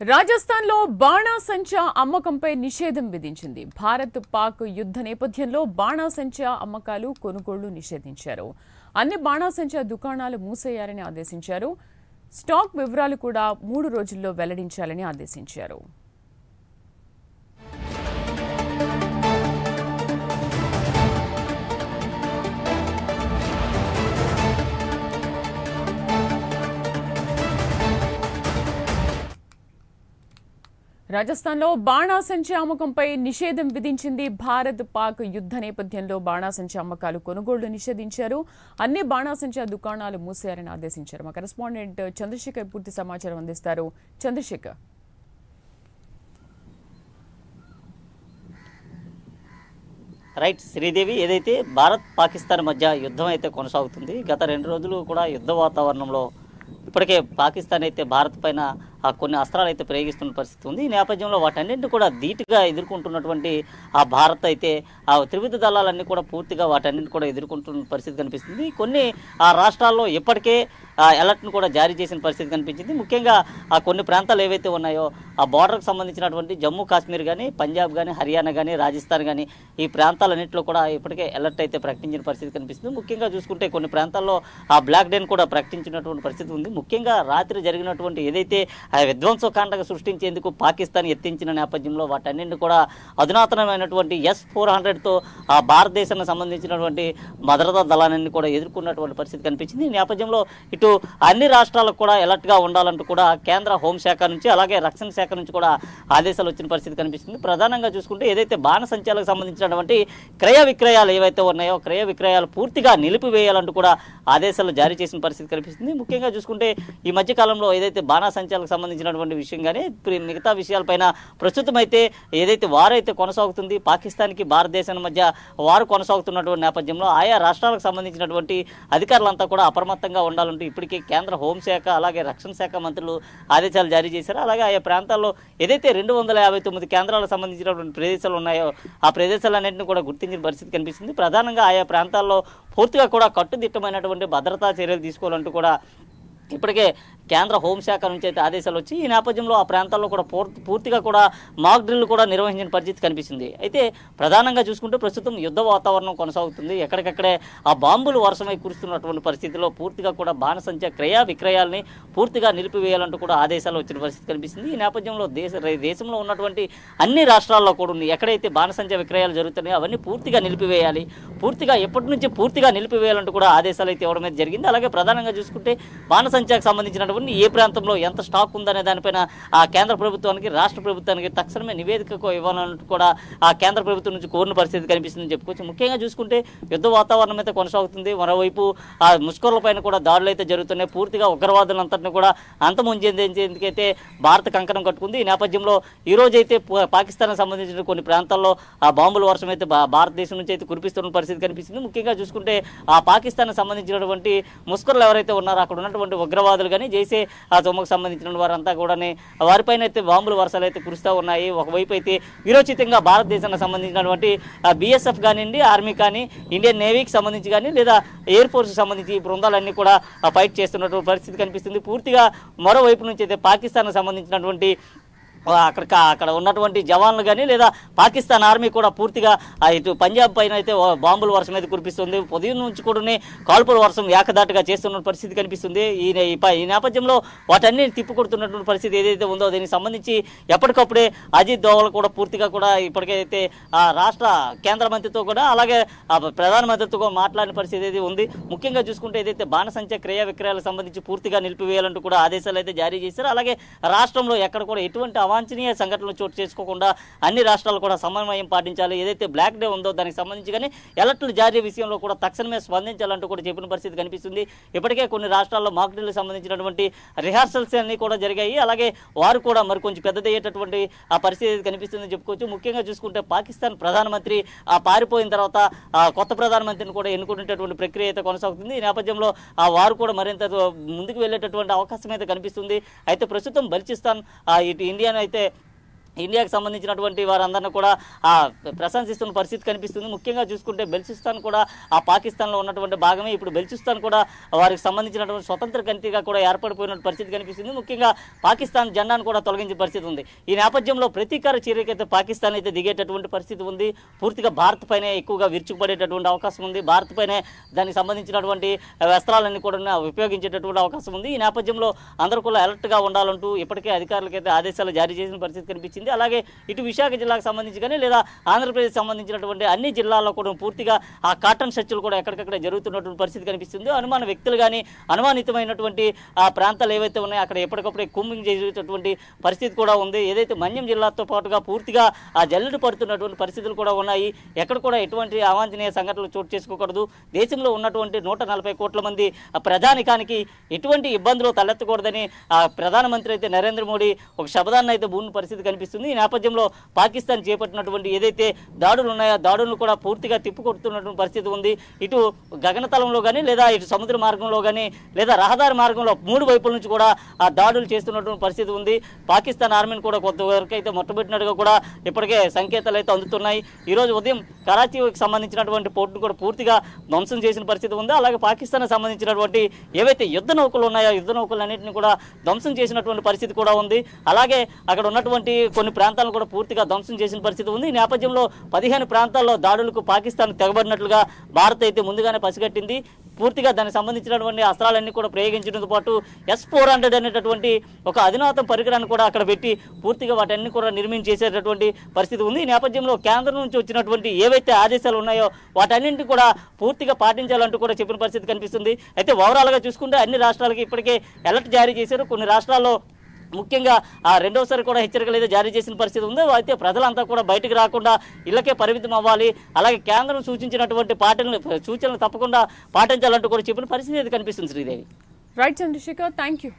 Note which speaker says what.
Speaker 1: రాజస్థాన్లో బాణాసంచా అమ్మకంపై నిషేధం విధించింది. భారత్ పాక్ యుద్ధ నేపథ్యంలో బాణాసంచా అమ్మకాలు కొనుగోళ్లు నిషేధించారు. అన్ని బాణాసంచా దుకాణాలు మూసేయాలని ఆదేశించారు. స్టాక్ వివరాలు కూడా 3 రోజుల్లో వెల్లడించాలని ఆదేశించారు. రాజస్థాన్లో బాణాసంచా అమ్మకంపై నిషేధం విధించింది. భారత్ పాక్ యుద్ధ నేపథ్యంలో బాణాసంచా అమ్మకాలు కొనుగోళ్లు నిషేధించారు. అన్ని బాణాసంచా దుకాణాలు మూసేయాలని ఆదేశించారు. మా కరెస్పాండెంట్ చంద్రశేఖర్ పూర్తి సమాచారం అందిస్తారు. చంద్రశేఖర్.
Speaker 2: రైట్ శ్రీదేవి, ఏదైతే భారత్ పాకిస్తాన్ మధ్య యుద్ధం అయితే కొనసాగుతుంది. గత 2 రోజులు కూడా యుద్ధ వాతావరణంలో ఇప్పటికే పాకిస్తాన్ అయితే భారత్ పైన కొన్ని అస్త్రాలు అయితే ప్రయోగిస్తున్న పరిస్థితి ఉంది. ఈ నేపథ్యంలో వాటన్నింటినీ కూడా ధీటుగా ఎదుర్కొంటున్నటువంటి భారత్ అయితే త్రివిధ దళాలన్నీ కూడా పూర్తిగా వాటన్నింటినీ కూడా ఎదుర్కొంటున్న పరిస్థితి కనిపిస్తుంది. కొన్ని రాష్ట్రాల్లో ఇప్పటికే అలర్ట్ను కూడా జారీ చేసిన పరిస్థితి కనిపించింది. ముఖ్యంగా కొన్ని ప్రాంతాలు ఏవైతే ఉన్నాయో ఆ బార్డర్కి సంబంధించినటువంటి జమ్మూ కాశ్మీర్ కానీ, పంజాబ్ కానీ, హర్యానా కానీ, రాజస్థాన్ కానీ ఈ ప్రాంతాలన్నింటిలో కూడా ఇప్పటికే అలర్ట్ అయితే ప్రకటించిన పరిస్థితి కనిపిస్తుంది. ముఖ్యంగా చూసుకుంటే కొన్ని ప్రాంతాల్లో బ్లాక్ డేని కూడా ప్రకటించినటువంటి పరిస్థితి ఉంది. ముఖ్యంగా రాత్రి జరిగినటువంటి ఏదైతే విధ్వంసకాండగా సృష్టించేందుకు పాకిస్తాన్ ఎత్తించిన నేపథ్యంలో వాటన్నింటినీ కూడా అధునాతనమైనటువంటి S-400తో భారతదేశానికి సంబంధించినటువంటి భద్రతా దళాన్ని కూడా ఎదుర్కొన్నటువంటి పరిస్థితి కనిపించింది. ఈ నేపథ్యంలో ఇటు అన్ని రాష్ట్రాలకు కూడా అలర్ట్గా ఉండాలంటూ కూడా కేంద్ర హోంశాఖ నుంచి అలాగే రక్షణ శాఖ నుంచి కూడా ఆదేశాలు వచ్చిన పరిస్థితి కనిపిస్తుంది. ప్రధానంగా చూసుకుంటే ఏదైతే బాణసంచాలకు సంబంధించినటువంటి క్రయ విక్రయాలు ఏవైతే ఉన్నాయో క్రయ విక్రయాలు పూర్తిగా నిలిపివేయాలంటూ కూడా ఆదేశాలు జారీ చేసిన పరిస్థితి కనిపిస్తుంది. ముఖ్యంగా చూసుకుంటే ఈ మధ్యకాలంలో ఏదైతే బాణసంచాలకు సంబంధించినటువంటి విషయం కానీ మిగతా విషయాలపైన ప్రస్తుతం అయితే ఏదైతే వారు అయితే కొనసాగుతుంది పాకిస్తాన్కి భారతదేశం మధ్య వారు కొనసాగుతున్నటువంటి నేపథ్యంలో ఆయా రాష్ట్రాలకు సంబంధించినటువంటి అధికారులంతా కూడా అప్రమత్తంగా ఉండాలంటూ ఇప్పటికే కేంద్ర హోంశాఖ అలాగే రక్షణ శాఖ మంత్రులు ఆదేశాలు జారీ చేశారు. అలాగే ఆయా ప్రాంతాల్లో ఏదైతే 259 కేంద్రాలకు సంబంధించినటువంటి ప్రదేశాలు ఉన్నాయో ఆ ప్రదేశాలన్నింటినీ కూడా గుర్తించిన పరిస్థితి కనిపిస్తుంది. ప్రధానంగా ఆయా ప్రాంతాల్లో పూర్తిగా కూడా కట్టుదిట్టమైనటువంటి భద్రతా చర్యలు తీసుకోవాలంటూ కూడా ఇప్పటికే కేంద్ర హోంశాఖ నుంచి అయితే ఆదేశాలు వచ్చి ఈ నేపథ్యంలో ఆ ప్రాంతాల్లో కూడా పూర్తిగా కూడా మాక్ డ్రిల్ కూడా నిర్వహించిన పరిస్థితి కనిపిస్తుంది. అయితే ప్రధానంగా చూసుకుంటే ప్రస్తుతం యుద్ధ వాతావరణం కొనసాగుతుంది. ఎక్కడికక్కడే ఆ బాంబులు వర్షమై కురుస్తున్నటువంటి పరిస్థితిలో పూర్తిగా కూడా బాణసంచా క్రయ విక్రయాల్ని పూర్తిగా నిలిపివేయాలంటూ కూడా ఆదేశాలు వచ్చిన పరిస్థితి కనిపిస్తుంది. ఈ నేపథ్యంలో దేశంలో ఉన్నటువంటి అన్ని రాష్ట్రాల్లో కూడా ఎక్కడైతే బాణసంచా విక్రయాలు జరుగుతున్నాయో అవన్నీ పూర్తిగా నిలిపివేయాలి, పూర్తిగా ఎప్పటి నుంచి పూర్తిగా నిలిపివేయాలంటూ కూడా ఆదేశాలు అయితే ఇవ్వడం అయితే జరిగింది. అలాగే ప్రధానంగా చూసుకుంటే బాణసంచాకు సంబంధించినటువంటి ఏ ప్రాంతంలో ఎంత స్టాక్ ఉందనే దానిపైన ఆ కేంద్ర ప్రభుత్వానికి రాష్ట్ర ప్రభుత్వానికి తక్షణమే నివేదిక ఇవ్వాలంటూ కూడా ఆ కేంద్ర ప్రభుత్వం నుంచి కోరిన పరిస్థితి కనిపిస్తుందని చెప్పుకోవచ్చు. ముఖ్యంగా చూసుకుంటే యుద్ధ వాతావరణం అయితే కొనసాగుతుంది. మరోవైపు ఆ ముష్కర్లపైన కూడా దాడులు అయితే జరుగుతున్నాయి. పూర్తిగా ఉగ్రవాదులంతటిని కూడా అంతమొందేందుకైతే భారత్ కంకణం కట్టుకుంది. ఈ నేపథ్యంలో ఈ రోజైతే పాకిస్తాన్కి సంబంధించిన కొన్ని ప్రాంతాల్లో ఆ బాంబుల వర్షం అయితే భారతదేశం నుంచి అయితే కురిపిస్తున్న పరిస్థితి కనిపిస్తుంది. ముఖ్యంగా చూసుకుంటే ఆ పాకిస్తాన్కి సంబంధించినటువంటి ముష్కర్లు ఎవరైతే ఉన్నారో అక్కడ ఉన్నటువంటి ఉగ్రవాదులు కానీ జైసే ఆ సొమ్ముకు సంబంధించిన వారంతా కూడా వారిపైన అయితే బాంబుల వర్షాలు అయితే కురుస్తూ ఉన్నాయి. ఒకవైపు అయితే వీరోచితంగా భారతదేశానికి సంబంధించినటువంటి BSF కానివ్వండి, ఆర్మీ కానీ, ఇండియన్ నేవీకి సంబంధించి కానీ లేదా ఎయిర్ ఫోర్స్కి సంబంధించి ఈ బృందాలన్నీ కూడా ఫైట్ చేస్తున్నటువంటి పరిస్థితి కనిపిస్తుంది. పూర్తిగా మరోవైపు నుంచి అయితే పాకిస్తాన్కి సంబంధించినటువంటి అక్కడ ఉన్నటువంటి జవాన్లు కానీ లేదా పాకిస్తాన్ ఆర్మీ కూడా పూర్తిగా ఇటు పంజాబ్ పైన అయితే బాంబుల వర్షం అయితే కురిపిస్తుంది. ఉదయం నుంచి కూడా కాల్పుల వర్షం ఏకదాటిగా చేస్తున్న పరిస్థితి కనిపిస్తుంది. ఈ నేపథ్యంలో వాటన్ని తిప్పికొడుతున్నటువంటి పరిస్థితి ఏదైతే ఉందో దీనికి సంబంధించి ఎప్పటికప్పుడే అజిత్ దోవల్ కూడా పూర్తిగా కూడా ఇప్పటికైతే రాష్ట్ర కేంద్ర మంత్రితో కూడా అలాగే ప్రధానమంత్రితో కూడా మాట్లాడిన పరిస్థితి అయితే ఉంది. ముఖ్యంగా చూసుకుంటే ఏదైతే బాణసంచా క్రయ విక్రయాలకు సంబంధించి పూర్తిగా నిలిపివేయాలంటూ కూడా ఆదేశాలు అయితే జారీ చేశారు. అలాగే రాష్ట్రంలో ఎక్కడ కూడా ఎటువంటి అవాంఛనీయ సంఘటనలు చోటు చేసుకోకుండా అన్ని రాష్ట్రాలు కూడా సమన్వయం పాటించాలి. ఏదైతే బ్లాక్ డే ఉందో దానికి సంబంధించి కానీ అలర్టుల జారీ విషయంలో కూడా తక్షణమే స్పందించాలంటూ కూడా చెప్పిన పరిస్థితి కనిపిస్తుంది. ఇప్పటికే కొన్ని రాష్ట్రాల్లో మాక్ డ్రిల్కి సంబంధించినటువంటి రిహార్సల్స్ అన్నీ కూడా జరిగాయి. అలాగే వారు కూడా మరి కొంచెం పెద్దదయ్యేటటువంటి ఆ పరిస్థితి కనిపిస్తుందని చెప్పుకోవచ్చు. ముఖ్యంగా చూసుకుంటే పాకిస్తాన్ ప్రధానమంత్రి పారిపోయిన తర్వాత కొత్త ప్రధానమంత్రిని కూడా ఎన్నుకునేటటువంటి ప్రక్రియ అయితే కొనసాగుతుంది. ఈ నేపథ్యంలో వారు కూడా మరింత ముందుకు వెళ్ళేటటువంటి అవకాశం అయితే కనిపిస్తుంది. అయితే ప్రస్తుతం బలూచిస్తాన్ ఇటు ఇండియా అయితే ఇండియాకి సంబంధించినటువంటి వారందరినీ కూడా ప్రశంసిస్తున్న పరిస్థితి కనిపిస్తుంది. ముఖ్యంగా చూసుకుంటే బెల్చిస్తాన్ కూడా ఆ పాకిస్తాన్లో ఉన్నటువంటి భాగమే. ఇప్పుడు బెల్చిస్తాన్ కూడా వారికి సంబంధించినటువంటి స్వతంత్ర కంట్రీగా కూడా ఏర్పడిపోయిన పరిస్థితి కనిపిస్తుంది. ముఖ్యంగా పాకిస్తాన్ జెండాను కూడా తొలగించే పరిస్థితి ఉంది. ఈ నేపథ్యంలో ప్రతీకార చర్యకైతే పాకిస్తాన్ అయితే దిగేటటువంటి పరిస్థితి ఉంది. పూర్తిగా భారత్ పైనే ఎక్కువగా విరుచుకుపడేటటువంటి అవకాశం ఉంది. భారత్ పైనే దానికి సంబంధించినటువంటి అస్త్రాలన్నీ కూడా ఉపయోగించేటటువంటి అవకాశం ఉంది. ఈ నేపథ్యంలో అందరూ కూడా అలర్ట్గా ఉండాలంటూ ఇప్పటికే అధికారులకైతే ఆదేశాలు జారీ చేసిన పరిస్థితి కనిపించింది. అలాగే ఇటు విశాఖ జిల్లాకు సంబంధించి కానీ లేదా ఆంధ్రప్రదేశ్ సంబంధించినటువంటి అన్ని జిల్లాల్లో కూడా పూర్తిగా ఆ కాటన్ సెర్చ్లు కూడా ఎక్కడికక్కడ జరుగుతున్నటువంటి పరిస్థితి కనిపిస్తుంది. అనుమాన వ్యక్తులు కానీ అనుమానితమైనటువంటి ఆ ప్రాంతాలు ఏవైతే ఉన్నాయో అక్కడ ఎప్పటికప్పుడే కూంబింగ్ చేసేటటువంటి పరిస్థితి కూడా ఉంది. ఏదైతే మన్యం జిల్లాతో పాటుగా పూర్తిగా ఆ జల్లెడు పడుతున్నటువంటి పరిస్థితులు కూడా ఉన్నాయి. ఎక్కడ కూడా ఎటువంటి అవాంఛనీయ సంఘటనలు చోటు చేసుకోకూడదు. దేశంలో ఉన్నటువంటి 140 కోట్ల మంది ప్రజానికానికి ఎటువంటి ఇబ్బందులు తలెత్తకూడదని ప్రధానమంత్రి అయితే నరేంద్ర మోడీ ఒక శపథాన్ని అయితే బూని పరిస్థితి కనిపిస్తుంది. ఈ నేపథ్యంలో పాకిస్తాన్ చేపట్టినటువంటి ఏదైతే దాడులు ఉన్నాయో దాడులను కూడా పూర్తిగా తిప్పికొడుతున్నటువంటి పరిస్థితి ఉంది. ఇటు గగనతలంలో కానీ లేదా ఇటు సముద్ర మార్గంలో కానీ లేదా రహదారి మార్గంలో 3 వైపుల నుంచి కూడా ఆ దాడులు చేస్తున్నటువంటి పరిస్థితి ఉంది. పాకిస్తాన్ ఆర్మీని కూడా కొంతవరకు అయితే మొట్టబెట్టినట్టుగా కూడా ఇప్పటికే సంకేతాలు అయితే అందుతున్నాయి. ఈరోజు ఉదయం కరాచీకి సంబంధించినటువంటి పోర్టును కూడా పూర్తిగా ధ్వంసం చేసిన పరిస్థితి ఉంది. అలాగే పాకిస్తాన్కి సంబంధించినటువంటి ఏవైతే యుద్ధ నౌకలు ఉన్నాయో యుద్ధ నౌకలన్నింటినీ కూడా ధ్వంసం చేసినటువంటి పరిస్థితి కూడా ఉంది. అలాగే అక్కడ ఉన్నటువంటి కొన్ని ప్రాంతాలను కూడా పూర్తిగా ధ్వంసం చేసిన పరిస్థితి ఉంది. ఈ నేపథ్యంలో 15 ప్రాంతాల్లో దాడులకు పాకిస్తాన్ తెగబడినట్లుగా భారత్ అయితే ముందుగానే పసిగట్టింది. పూర్తిగా దానికి సంబంధించినటువంటి అస్త్రాలన్నీ కూడా ప్రయోగించడంతో పాటు S-400 అనేటటువంటి ఒక అధునాతన పరికరాన్ని కూడా అక్కడ పెట్టి పూర్తిగా వాటన్ని కూడా నిర్మించేసేటటువంటి పరిస్థితి ఉంది. ఈ నేపథ్యంలో కేంద్రం నుంచి వచ్చినటువంటి ఏవైతే ఆదేశాలు ఉన్నాయో వాటన్నింటినీ కూడా పూర్తిగా పాటించాలంటూ కూడా చెప్పిన పరిస్థితి కనిపిస్తుంది. అయితే ఓవరాల్గా చూసుకుంటే అన్ని రాష్ట్రాలకి ఇప్పటికే అలర్ట్ జారీ చేశారు. కొన్ని రాష్ట్రాల్లో ముఖ్యంగా రెండోసారి కూడా హెచ్చరికలు అయితే జారీ చేసిన పరిస్థితి ఉంది. అయితే ప్రజలంతా కూడా బయటికి రాకుండా ఇళ్లకే పరిమితం అవ్వాలి. అలాగే కేంద్రం సూచించినటువంటి సూచనలు తప్పకుండా పాటించాలంటూ కూడా చెప్పిన పరిస్థితి అయితే కనిపిస్తుంది. Sridevi.
Speaker 1: Right Chandrasekhar, thank you.